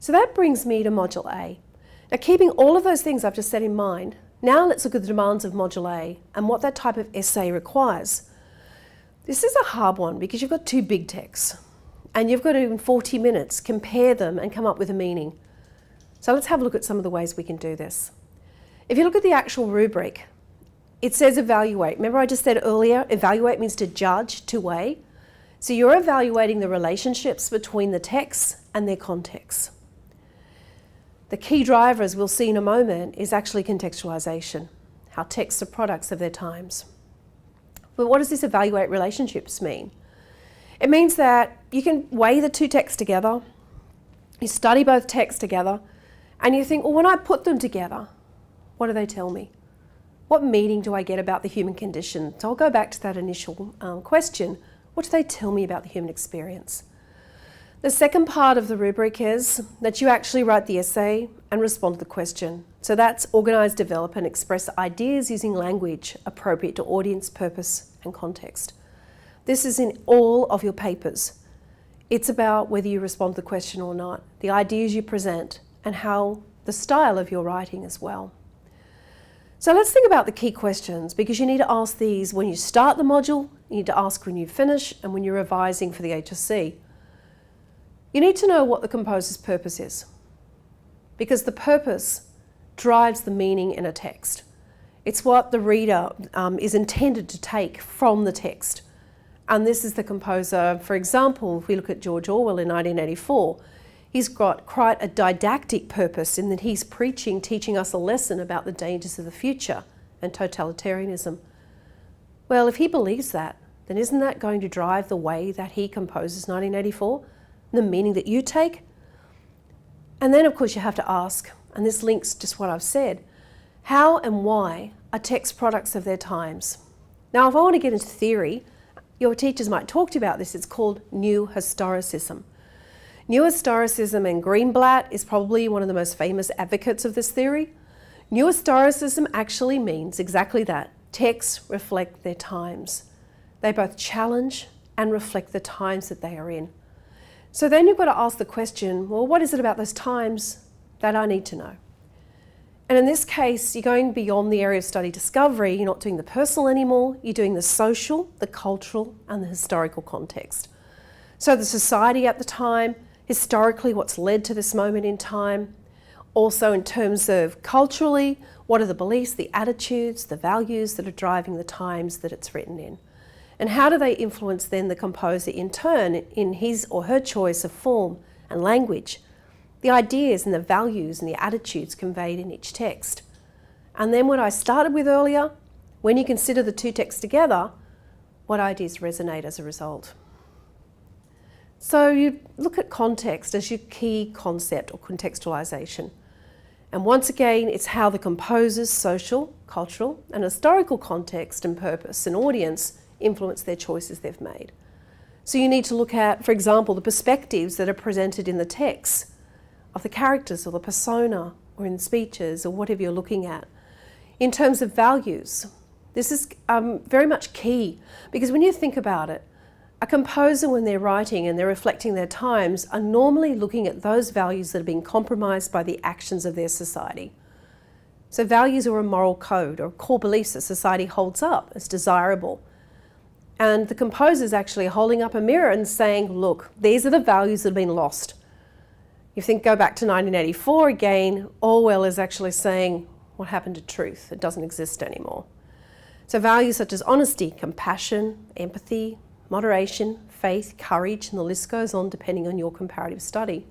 So that brings me to Module A. Now, keeping all of those things I've just said in mind, now let's look at the demands of Module A and what that type of essay requires. This is a hard one because you've got two big texts and you've got to, in 40 minutes, compare them and come up with a meaning. So let's have a look at some of the ways we can do this. If you look at the actual rubric, it says evaluate. Remember I just said earlier, evaluate means to judge, to weigh. So you're evaluating the relationships between the texts and their contexts. The key driver, as we'll see in a moment, is actually contextualization, how texts are products of their times. But what does this evaluate relationships mean? It means that you can weigh the two texts together, you study both texts together, and you think, well, when I put them together, what do they tell me? What meaning do I get about the human condition? So I'll go back to that initial question. What do they tell me about the human experience? The second part of the rubric is that you actually write the essay and respond to the question. So that's organise, develop and express ideas using language appropriate to audience, purpose and context. This is in all of your papers. It's about whether you respond to the question or not, the ideas you present and how the style of your writing as well. So let's think about the key questions, because you need to ask these when you start the module, you need to ask when you finish and when you're revising for the HSC. You need to know what the composer's purpose is, because the purpose drives the meaning in a text. It's what the reader is intended to take from the text. And this is the composer, for example, if we look at George Orwell in 1984, he's got quite a didactic purpose in that he's preaching, teaching us a lesson about the dangers of the future and totalitarianism. Well, if he believes that, then isn't that going to drive the way that he composes 1984? The meaning that you take? And then of course you have to ask, and this links to what I've said, how and why are texts products of their times? Now if I want to get into theory, your teachers might talk to you about this, it's called New Historicism. New Historicism, and Greenblatt is probably one of the most famous advocates of this theory. New Historicism actually means exactly that. Texts reflect their times. They both challenge and reflect the times that they are in. So then you've got to ask the question, well, what is it about those times that I need to know? And in this case, you're going beyond the area of study discovery. You're not doing the personal anymore. You're doing the social, the cultural, and the historical context. So the society at the time, historically, what's led to this moment in time. Also in terms of culturally, what are the beliefs, the attitudes, the values that are driving the times that it's written in? And how do they influence then the composer in turn in his or her choice of form and language, the ideas and the values and the attitudes conveyed in each text? And then what I started with earlier, when you consider the two texts together, what ideas resonate as a result? So you look at context as your key concept or contextualization. And once again, it's how the composer's social, cultural and historical context and purpose and audience influence their choices they've made. So you need to look at, for example, the perspectives that are presented in the text of the characters or the persona or in speeches or whatever you're looking at. In terms of values, this is very much key, because when you think about it, a composer, when they're writing and they're reflecting their times, are normally looking at those values that have been compromised by the actions of their society. So values are a moral code or core beliefs that society holds up as desirable. And the composer's actually holding up a mirror and saying, look, these are the values that have been lost. You think, go back to 1984 again, Orwell is actually saying, what happened to truth? It doesn't exist anymore. So values such as honesty, compassion, empathy, moderation, faith, courage, and the list goes on depending on your comparative study.